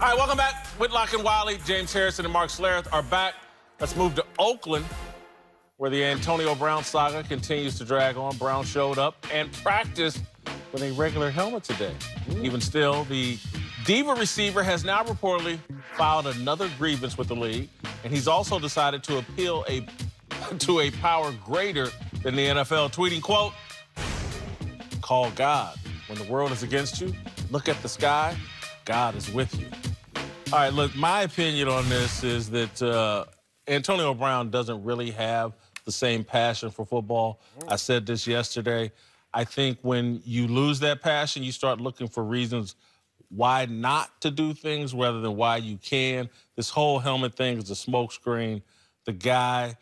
All right, welcome back. Whitlock and Wiley, James Harrison and Mark Schlereth are back. Let's move to Oakland, where the Antonio Brown saga continues to drag on. Brown showed up and practiced with a regular helmet today. Even still, the diva receiver has now reportedly filed another grievance with the league, and he's also decided to appeal to a power greater than the NFL, tweeting, quote, "Call God. When the world is against you, look at the sky. God is with you." All right, look, my opinion on this is that Antonio Brown doesn't really have the same passion for football. I said this yesterday. I think when you lose that passion, you start looking for reasons why not to do things rather than why you can. This whole helmet thing is a smokescreen. The guy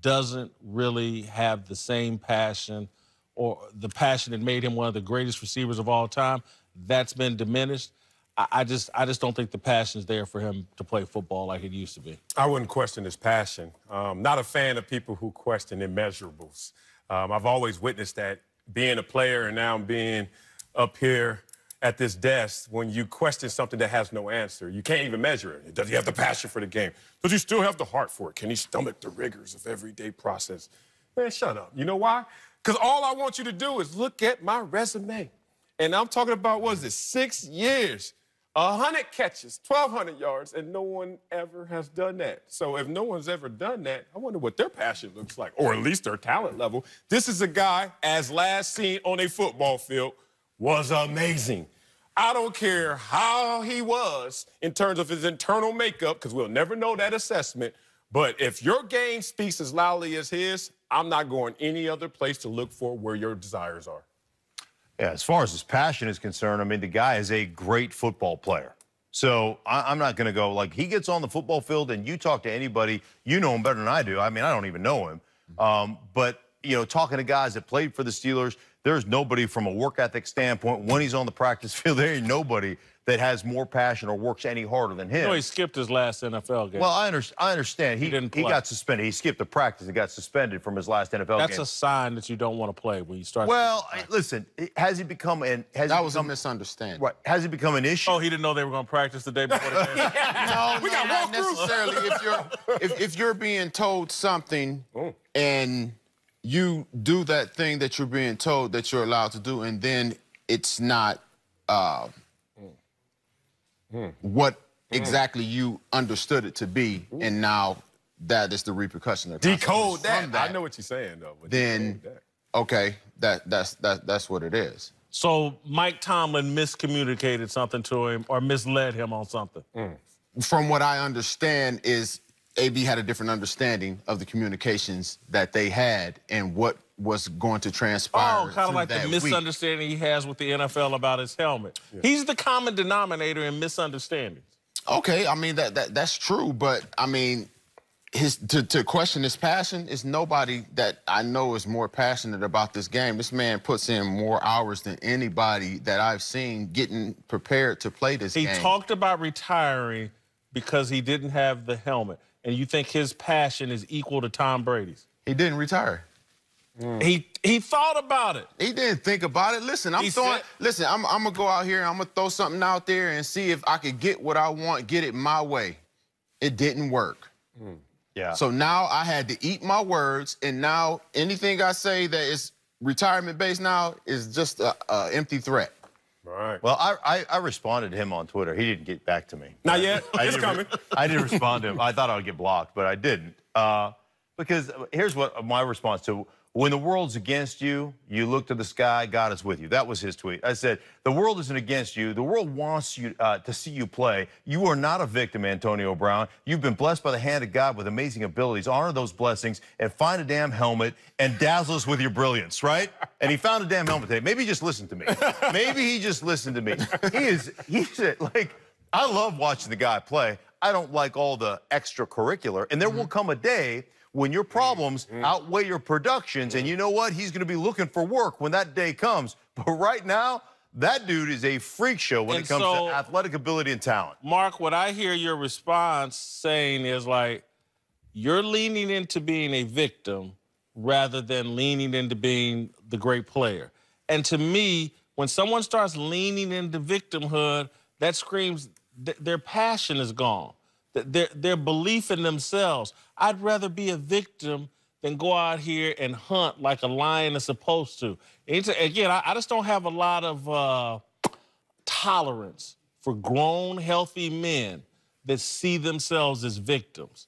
doesn't really have the same passion or the passion that made him one of the greatest receivers of all time. That's been diminished. I just don't think the passion's there for him to play football like it used to be. I wouldn't question his passion. Not a fan of people who question immeasurables. I've always witnessed that being a player and now being up here at this desk, when you question something that has no answer, you can't even measure it. Does he have the passion for the game? Does he still have the heart for it? Can he stomach the rigors of everyday process? Man, shut up. You know why? Because all I want you to do is look at my resume. And I'm talking about, what is it, 6 years, 100 catches, 1,200 yards, and no one ever has done that. So if no one's ever done that, I wonder what their passion looks like, or at least their talent level. This is a guy, as last seen on a football field, was amazing. I don't care how he was in terms of his internal makeup, because we'll never know that assessment, but if your game speaks as loudly as his, I'm not going any other place to look for where your desires are. Yeah, as far as his passion is concerned, I mean, the guy is a great football player. So I'm not going to go, like, he gets on the football field and you talk to anybody, you know him better than I do. I mean, I don't even know him. But, you know, talking to guys that played for the Steelers, there's nobody from a work ethic standpoint, when he's on the practice field, there ain't nobody that has more passion or works any harder than him. You know, he skipped his last NFL game. Well, I understand. He got suspended. He skipped the practice and got suspended from his last NFL game. That's a sign that you don't want to play when you start. Well, listen, has he become an... That was a misunderstanding. Right. Has he become an issue? Oh, he didn't know they were going to practice the day before the game? No, not necessarily. If you're being told something and you do that thing that you're being told that you're allowed to do, and then it's not what exactly you understood it to be, and now that is the repercussion. Decode that. I know what you're saying, though. Then, okay, that's what it is. So Mike Tomlin miscommunicated something to him or misled him on something. From what I understand is AB had a different understanding of the communications that they had and what was going to transpire. Oh, kind of like the misunderstanding he has with the NFL about his helmet. Yeah. He's the common denominator in misunderstandings. Okay, I mean, that's true, but, I mean, to question his passion is nobody that I know is more passionate about this game. This man puts in more hours than anybody that I've seen getting prepared to play this game. He talked about retiring because he didn't have the helmet. And you think his passion is equal to Tom Brady's? He didn't retire. He thought about it. He didn't think about it. Listen, I'm gonna go out here and I'm gonna throw something out there and see if I could get what I want, get it my way. It didn't work. Yeah. So now I had to eat my words, and now anything I say that is retirement-based now is just an empty threat. Right. Well, I responded to him on Twitter. He didn't get back to me. Not yet. It's coming. I didn't respond to him. I thought I would get blocked, but I didn't. Because here's what my response to: when the world's against you, you look to the sky, God is with you. That was his tweet. I said, the world isn't against you. The world wants you to see you play. You are not a victim, Antonio Brown. You've been blessed by the hand of God with amazing abilities. Honor those blessings and find a damn helmet and dazzle us with your brilliance, right? And he found a damn helmet today. Maybe he just listened to me. Maybe he just listened to me. He's like, I love watching the guy play. I don't like all the extracurricular. And there will come a day when your problems outweigh your productions, and you know what? He's going to be looking for work when that day comes. But right now, that dude is a freak show when it comes to athletic ability and talent. Mark, what I hear your response saying is like, you're leaning into being a victim rather than leaning into being the great player. And to me, when someone starts leaning into victimhood, that screams their passion is gone. Their belief in themselves. I'd rather be a victim than go out here and hunt like a lion is supposed to. Again, I just don't have a lot of tolerance for grown, healthy men that see themselves as victims.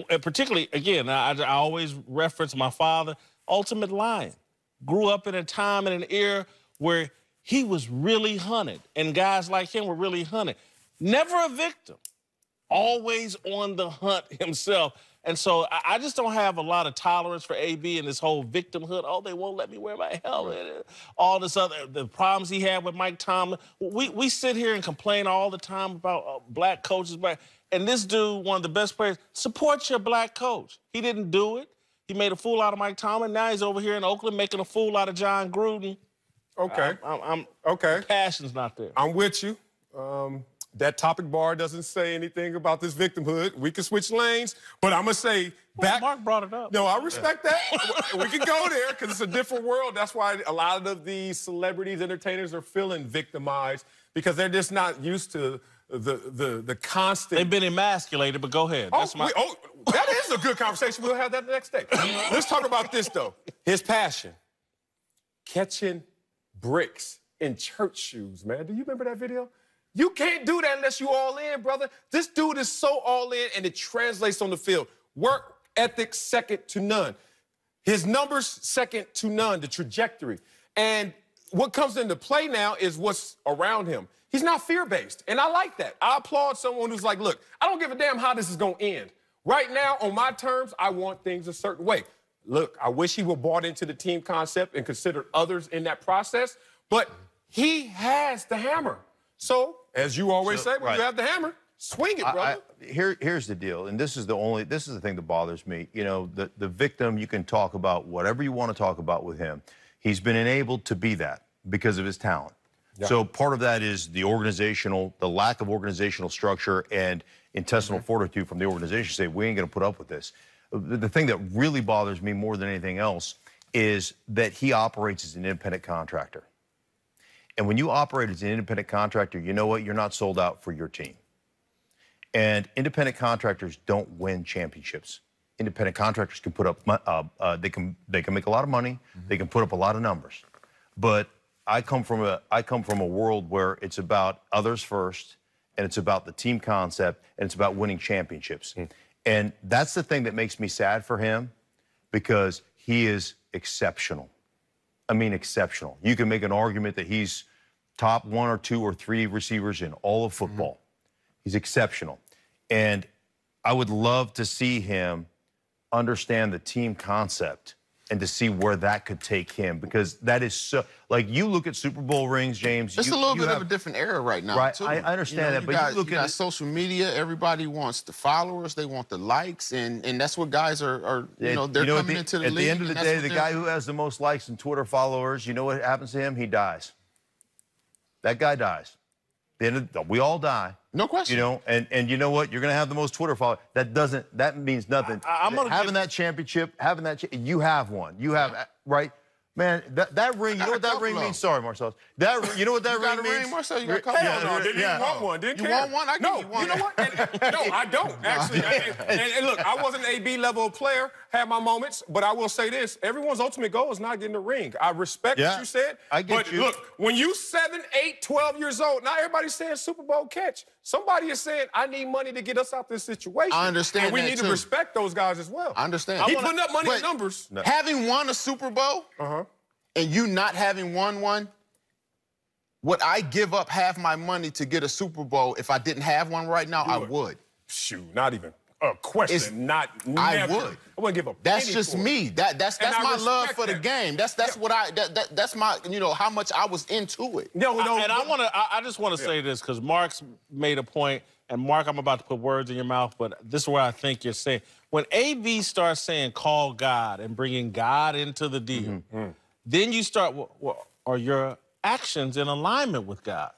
Particularly, again, I always reference my father, ultimate lion. Grew up in a time and an era where he was really hunted, and guys like him were really hunted. Never a victim, always on the hunt himself. And so I just don't have a lot of tolerance for AB and this whole victimhood. Oh, they won't let me wear my helmet. All this other, the problems he had with Mike Tomlin. We sit here and complain all the time about black coaches. And this dude, one of the best players, support your black coach. He didn't do it. He made a fool out of Mike Tomlin. Now he's over here in Oakland making a fool out of John Gruden. Okay. Okay. Passion's not there. I'm with you. That topic bar doesn't say anything about this victimhood. We can switch lanes, but I'm going to say back. Mark brought it up. No, I respect that. We can go there because it's a different world. That's why a lot of these celebrities, entertainers are feeling victimized because they're just not used to the constant. They've been emasculated, but go ahead. That is a good conversation. We'll have that the next day. Let's talk about this, though. His passion. Catching bricks in church shoes, man. Do you remember that video? You can't do that unless you all in, brother. This dude is so all in, and it translates on the field. Work ethic, second to none. His numbers, second to none, the trajectory. And what comes into play now is what's around him. He's not fear-based, and I like that. I applaud someone who's like, look, I don't give a damn how this is going to end. Right now, on my terms, I want things a certain way. Look, I wish he would bought into the team concept and considered others in that process, but he has the hammer. So, as you always say, when you have the hammer, swing it, brother. Here's the deal, and this is the thing that bothers me. You know, the victim, you can talk about whatever you want to talk about with him. He's been enabled to be that because of his talent. Yeah. So part of that is the lack of organizational structure and intestinal fortitude from the organization. Say, we ain't going to put up with this. The thing that really bothers me more than anything else is that he operates as an independent contractor. And when you operate as an independent contractor, you know what? You're not sold out for your team. And independent contractors don't win championships. Independent contractors can put up, they can make a lot of money. They can put up a lot of numbers. But I come from a world where it's about others first, and it's about the team concept, and it's about winning championships. And that's the thing that makes me sad for him, because he is exceptional. I mean, exceptional. You can make an argument that he's top 1 or 2 or 3 receivers in all of football. He's exceptional. And I would love to see him understand the team concept and to see where that could take him, because that is so, like, you look at Super Bowl rings, James. It's a little bit of a different era right now, right, too. I understand that, but you look at social media, everybody wants the followers, they want the likes, and that's what guys are they're coming into the league. At the end of the day, the guy who has the most likes and Twitter followers, you know what happens to him? He dies. That guy dies. We all die. No question. You know, and you know what? You're going to have the most Twitter followers. That means nothing. Having that championship, you have one. You have, right? Man, that ring, you know what that ring means? Sorry, Marcel. You know what that ring means? Ring, Marcel? You got a couple. Hell no, didn't even want one. Didn't care. You want one? I give you one. You know what? No, I don't, actually. And look, I wasn't an AB level player, had my moments, but I will say this. Everyone's ultimate goal is not getting a ring. I respect what you said. I get you. But look, when you 7, 8, 12 years old, not everybody's saying Super Bowl catch. Somebody is saying, I need money to get us out this situation. I understand and we need to respect those guys as well. I understand. He's putting up money in numbers. No. Having won a Super Bowl, and you not having won one, would I give up half my money to get a Super Bowl if I didn't have one right now? I would. Shoot, not even a question. I would. I wouldn't give a penny. That's just me. That's my love for the game. That's my, you know, how much I was into it. I just want to say this, because Mark's made a point, and Mark, I'm about to put words in your mouth, but this is where I think you're saying. When AB starts saying call God and bringing God into the deal, then you start, are your actions in alignment with God?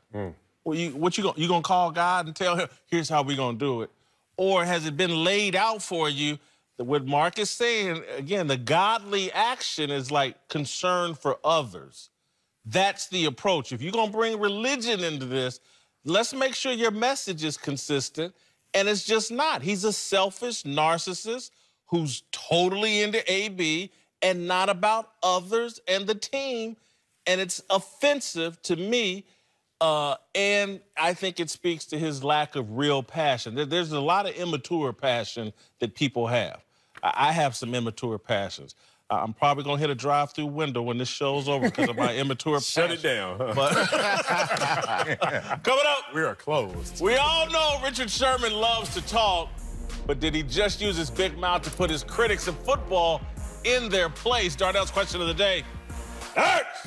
Well, you gonna call God and tell him, here's how we gonna do it? Or has it been laid out for you that what Mark is saying, again, the godly action is like concern for others. That's the approach. If you're gonna bring religion into this, let's make sure your message is consistent, and it's just not. He's a selfish narcissist who's totally into AB and not about others and the team, and it's offensive to me, and I think it speaks to his lack of real passion. There's a lot of immature passion that people have. I have some immature passions. I'm probably going to hit a drive-through window when this show's over because of my immature passion. Shut it down. But coming up, We are closed. we all know Richard Sherman loves to talk, but did he just use his big mouth to put his critics of football in their place? Darnell's question of the day. Next!